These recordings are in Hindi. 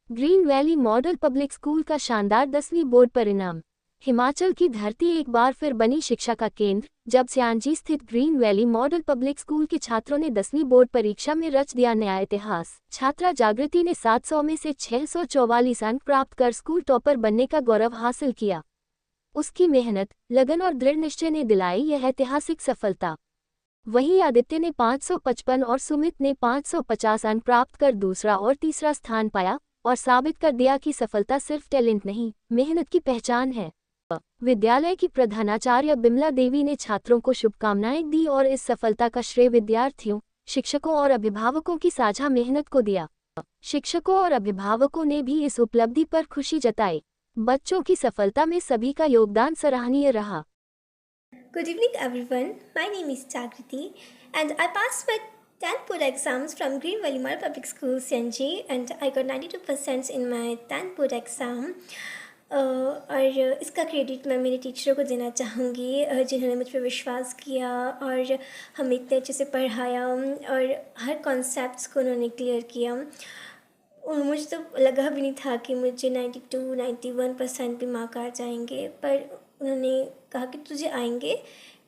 Green Valley Model Public school का शानदार 10वीं बोर्ड परिणाम। हिमाचल की धरती एक बार फिर बनी शिक्षा का केंद्र, जब सियांजी स्थित green Valley Model Public school के छात्रों ने 10वीं बोर्ड परीक्षा में रच दिया नया इतिहास। छात्रा जागृति ने 700 में से 644 अंक प्राप्त कर स्कूल टॉपर बनने का गौरव हासिल किया। उसकी मेहनत, लगन और दृढ़ निश्चय ने दिलाई यह ऐतिहासिक सफलता। वहीं आदित्य ने 555 और सुमित ने 550 अंक प्राप्त कर दूसरा और तीसरा स्थान पाया और साबित कर दिया कि सफलता सिर्फ टैलेंट नहीं, मेहनत की पहचान है। विद्यालय की प्रधानाचार्य बिमला देवी ने छात्रों को शुभकामनाएं दी और इस सफलता का श्रेय विद्यार्थियों, शिक्षकों और अभिभावकों की साझा मेहनत को दिया। शिक्षकों और अभिभावकों ने भी इस उपलब्धि पर खुशी जताई। बच्चों की सफलता में सभी का योगदान सराहनीय रहा। Good evening, everyone. My name is Jagriti, and I passed my 10th board exams from Green Valley Model Public School, CNG, and I got 92% in my 10th board exam. और इसका क्रेडिट मैं मेरे टीचरों को देना चाहूँगी, जिन्होंने मुझ पर विश्वास किया और हमें इतने अच्छे से पढ़ाया और हर कॉन्सेप्ट्स को उन्होंने क्लियर किया। और मुझे तो लगा भी नहीं था कि मुझे 92-91% भी मार्क आ जाएंगे, पर उन्होंने कहा कि तुझे आएंगे,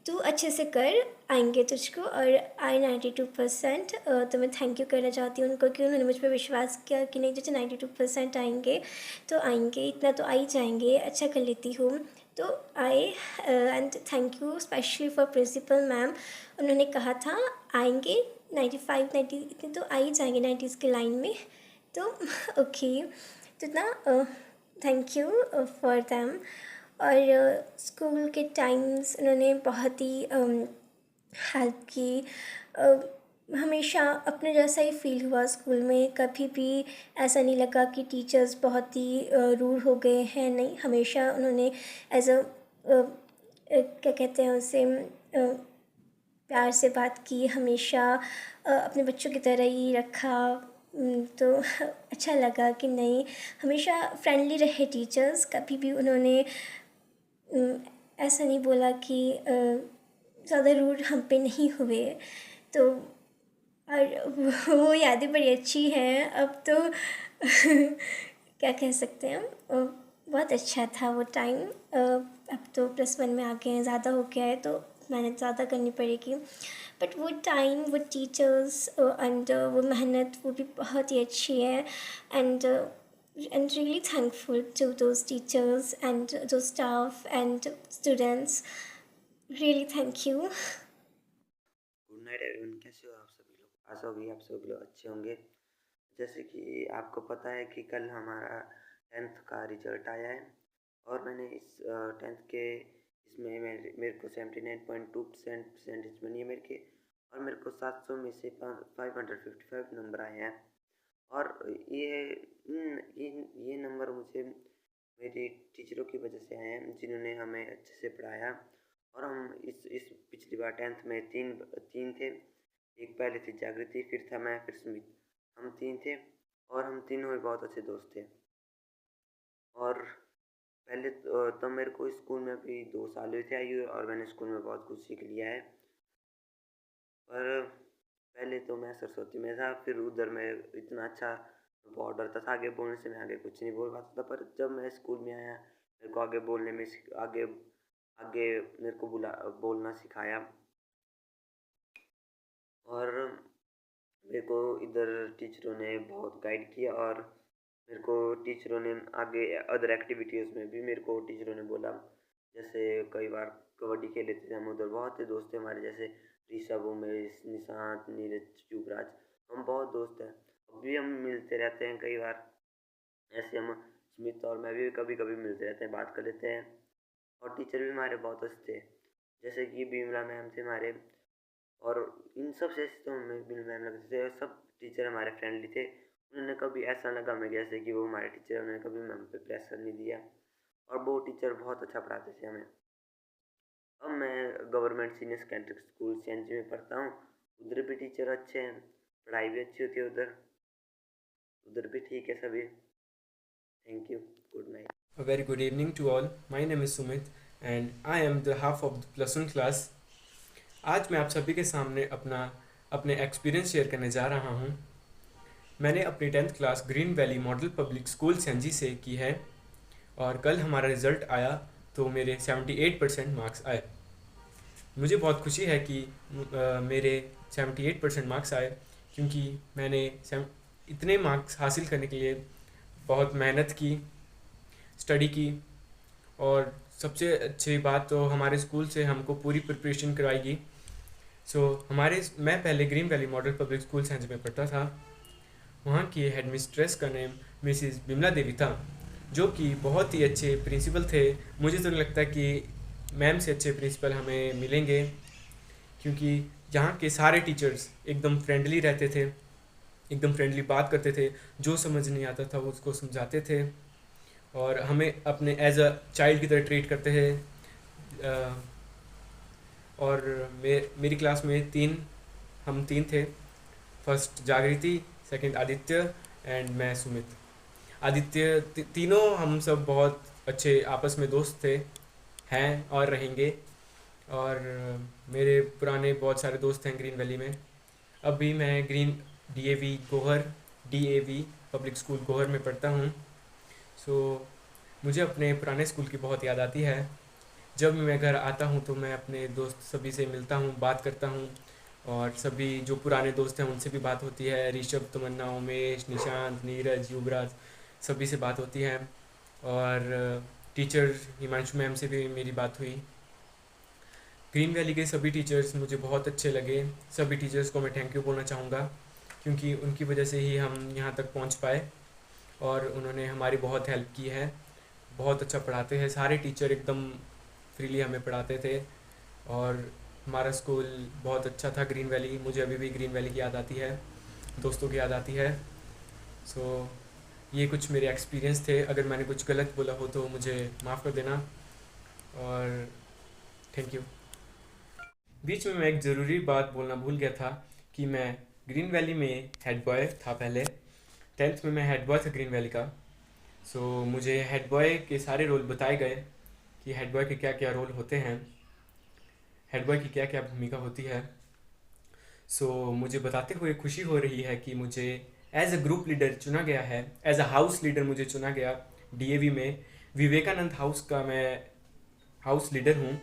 तू अच्छे से कर, आएंगे तुझको, और आए 92%। तो मैं थैंक यू करना चाहती हूँ उनको कि उन्होंने मुझ पर विश्वास किया कि नहीं तुझे 92% आएंगे तो आएंगे, इतना तो आ ही जाएंगे, अच्छा कर लेती हूँ। तो आए, and thank you specially for principal ma'am. उन्होंने कहा था आएंगे 95-90 इतने तो आ ही जाएंगे 90s के लाइन में। तो ओके, तो इतना थैंक यू फॉर दैम। और स्कूल के टाइम्स उन्होंने बहुत ही हेल्प की। हमेशा अपने जैसा ही फील हुआ स्कूल में, कभी भी ऐसा नहीं लगा कि टीचर्स बहुत ही रूड हो गए हैं, नहीं, हमेशा उन्होंने एज अ क्या कहते हैं उसे, प्यार से बात की, हमेशा अपने बच्चों की तरह ही रखा। तो अच्छा लगा कि नहीं, हमेशा फ्रेंडली रहे टीचर्स, कभी भी उन्होंने ऐसा नहीं बोला कि ज़्यादा रूड हम पे नहीं हुए। तो और वो यादें बड़ी अच्छी हैं अब तो क्या कह सकते हैं हम, बहुत अच्छा था वो टाइम। अब तो +1 में आ गए हैं, ज़्यादा हो गया है तो मेहनत ज़्यादा करनी पड़ेगी, बट वो टाइम, वो टीचर्स एंड वो मेहनत, वो भी बहुत ही अच्छी है। And I'm really thankful to those teachers and those staff and students. Really thank you. Good night everyone, कैसे हो आप सभी लोग? आशा होगी आप सभी लोग अच्छे होंगे। जैसे कि आपको पता है कि कल हमारा 10th का रिजल्ट आया है और मैंने इस 10th के इसमें मेरे को 79.2% परसेंटेज बनी है मेरे के, और मेरे को 700 में से 555 नंबर आए हैं। और ये नंबर मुझे मेरी टीचरों की वजह से आए हैं, जिन्होंने हमें अच्छे से पढ़ाया। और हम इस पिछली बार 10th में तीन थे, एक पहले थी जागृति, फिर था मैं, फिर सुमित, हम 3 थे और हम तीनों ही बहुत अच्छे दोस्त थे। और पहले तो मेरे को स्कूल में भी 2 साल हुए थे आई हुए, और मैंने स्कूल में बहुत कुछ सीख लिया है। पर पहले तो मैं सरस्वती में था, फिर उधर मैं इतना अच्छा बहुत डरता था आगे बोलने से, मैं आगे कुछ नहीं बोल पाता था। पर जब मैं स्कूल में आया, मेरे को आगे बोलने में आगे मेरे को बोलना सिखाया, और मेरे को इधर टीचरों ने बहुत गाइड किया। और मेरे को टीचरों ने आगे अदर एक्टिविटीज़ में भी मेरे को टीचरों ने बोला, जैसे कई बार कबड्डी खेले थे हम, उधर बहुत से दोस्त थे हमारे, जैसे ऋषभ, उमेश, निशांत, नीरज, युवराज, हम बहुत दोस्त हैं, अभी हम मिलते रहते हैं कई बार। ऐसे हम स्मित और मैं भी कभी कभी मिलते रहते हैं, बात कर लेते हैं। और टीचर भी हमारे बहुत अच्छे थे, जैसे कि बिमला मैम थे हमारे, और इन सब से तो हमें बिमला मैम लगते थे। सब टीचर हमारे फ्रेंडली थे, उन्होंने कभी ऐसा लगा हमें जैसे कि वो हमारे टीचर, उन्होंने कभी मैम पे प्रेशर नहीं दिया, और वो टीचर बहुत अच्छा पढ़ाते थे हमें। अब मैं government senior secondary school CNG में पढ़ता हूँ, उधर भी टीचर अच्छे हैं, पढ़ाई भी अच्छी होती है उधर भी ठीक है सभी। Thank you, good night. A very good evening to all. My name is Sumit and I am the half of the +1 class. आज मैं आप सभी के सामने अपने एक्सपीरियंस शेयर करने जा रहा हूँ। मैंने अपनी 10th class Green Valley Model Public School Senji से की है और कल हमारा रिज़ल्ट आया तो मेरे 78% मार्क्स आए। मुझे बहुत खुशी है कि मेरे 78% मार्क्स आए, क्योंकि मैंने इतने मार्क्स हासिल करने के लिए बहुत मेहनत की, स्टडी की, और सबसे अच्छी बात तो हमारे स्कूल से हमको पूरी प्रिपरेशन करवाएगी। मैं पहले green Valley Model Public school Sainz में पढ़ता था। वहाँ की हेड मिस्ट्रेस का नेम मिसिज़ बिमला देवी था, जो कि बहुत ही अच्छे प्रिंसिपल थे। मुझे तो नहीं लगता कि मैम से अच्छे प्रिंसिपल हमें मिलेंगे, क्योंकि यहाँ के सारे टीचर्स एकदम फ्रेंडली रहते थे, एकदम फ्रेंडली बात करते थे, जो समझ नहीं आता था वो उसको समझाते थे और हमें अपने एज अ चाइल्ड की तरह ट्रीट करते थे। और मेरी क्लास में हम तीन थे। फर्स्ट जागृति, सेकंड आदित्य एंड मैं सुमित। आदित्य तीनों हम सब बहुत अच्छे आपस में दोस्त थे, हैं और रहेंगे। और मेरे पुराने बहुत सारे दोस्त हैं ग्रीन वैली में। अभी मैं green DAV public school Gohar में पढ़ता हूँ। मुझे अपने पुराने स्कूल की बहुत याद आती है। जब मैं घर आता हूँ तो मैं अपने दोस्त सभी से मिलता हूँ, बात करता हूँ, और सभी जो पुराने दोस्त हैं उनसे भी बात होती है। ऋषभ, तमन्ना, उमेश, निशांत, नीरज, युवराज, सभी से बात होती है। और टीचर हिमांशु मैम से भी मेरी बात हुई। ग्रीन वैली के सभी टीचर्स मुझे बहुत अच्छे लगे। सभी टीचर्स को मैं थैंक यू बोलना चाहूँगा, क्योंकि उनकी वजह से ही हम यहाँ तक पहुँच पाए और उन्होंने हमारी बहुत हेल्प की है। बहुत अच्छा पढ़ाते हैं सारे टीचर, एकदम फ्रीली हमें पढ़ाते थे और हमारा स्कूल बहुत अच्छा था ग्रीन वैली। मुझे अभी भी ग्रीन वैली की याद आती है, दोस्तों की याद आती है। ये कुछ मेरे एक्सपीरियंस थे। अगर मैंने कुछ गलत बोला हो तो मुझे माफ़ कर देना, और थैंक यू। बीच में मैं एक ज़रूरी बात बोलना भूल गया था कि मैं ग्रीन वैली में हेड बॉय था पहले। 10th में मैं हेड बॉय था ग्रीन वैली का। मुझे हेड बॉय के सारे रोल बताए गए कि हेड बॉय के क्या क्या रोल होते हैं, हेड बॉय की क्या क्या भूमिका होती है। मुझे बताते हुए खुशी हो रही है कि मुझे एज अ ग्रुप लीडर चुना गया है, एज अ हाउस लीडर मुझे चुना गया। DAV में विवेकानंद हाउस का मैं हाउस लीडर हूँ।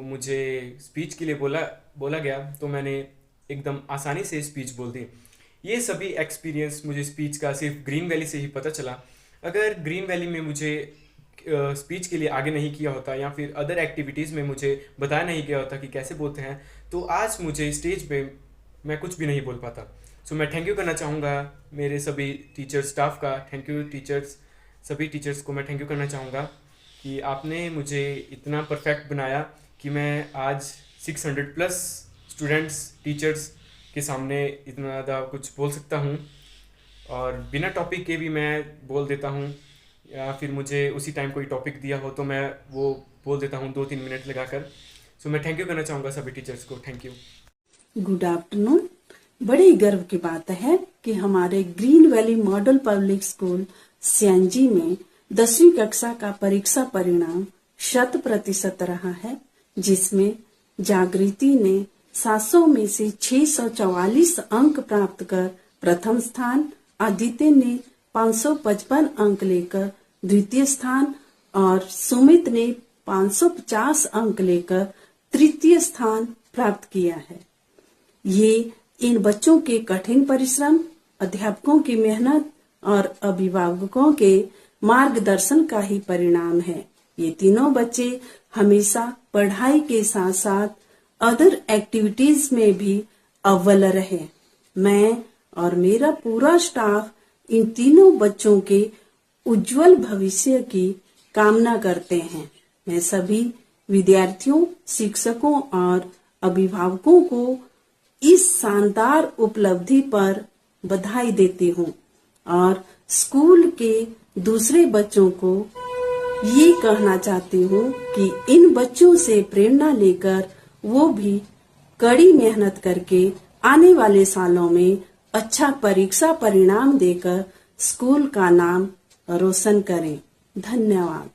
मुझे स्पीच के लिए बोला गया तो मैंने एकदम आसानी से स्पीच बोल दी। ये सभी एक्सपीरियंस मुझे स्पीच का सिर्फ ग्रीन वैली से ही पता चला। अगर ग्रीन वैली में मुझे स्पीच के लिए आगे नहीं किया होता या फिर अदर एक्टिविटीज़ में मुझे बताया नहीं गया होता कि कैसे बोलते हैं, तो आज मुझे स्टेज पे मैं कुछ भी नहीं बोल पाता। मैं थैंक यू करना चाहूँगा मेरे सभी टीचर स्टाफ का। थैंक यू टीचर्स, सभी टीचर्स को मैं थैंक यू करना चाहूँगा कि आपने मुझे इतना परफेक्ट बनाया कि मैं आज 600+ स्टूडेंट्स, टीचर्स के सामने इतना ज़्यादा कुछ बोल सकता हूँ, और बिना टॉपिक के भी मैं बोल देता हूँ, या फिर मुझे उसी टाइम कोई टॉपिक दिया हो तो मैं वो बोल देता हूँ 2-3 मिनट लगाकर। मैं थैंक यू करना चाहूँगा सभी टीचर्स को। Thank you. Good afternoon. बड़ी गर्व की बात है कि हमारे Green Valley Model Public School Siyanji में 10वीं कक्षा का परीक्षा परिणाम 100% रहा है, जिसमें जागृति ने 700 में से 644 अंक प्राप्त कर प्रथम स्थान, आदित्य ने 555 अंक लेकर द्वितीय स्थान और सुमित ने 550 अंक लेकर तृतीय स्थान प्राप्त किया है। ये इन बच्चों के कठिन परिश्रम, अध्यापकों की मेहनत और अभिभावकों के मार्गदर्शन का ही परिणाम है। ये तीनों बच्चे हमेशा पढ़ाई के साथ साथ अदर एक्टिविटीज में भी अव्वल रहे। मैं और मेरा पूरा स्टाफ इन तीनों बच्चों के उज्जवल भविष्य की कामना करते हैं। मैं सभी विद्यार्थियों, शिक्षकों और अभिभावकों को इस शानदार उपलब्धि पर बधाई देती हूँ और स्कूल के दूसरे बच्चों को ये कहना चाहती हूँ कि इन बच्चों से प्रेरणा लेकर वो भी कड़ी मेहनत करके आने वाले सालों में अच्छा परीक्षा परिणाम देकर स्कूल का नाम रोशन करें। धन्यवाद।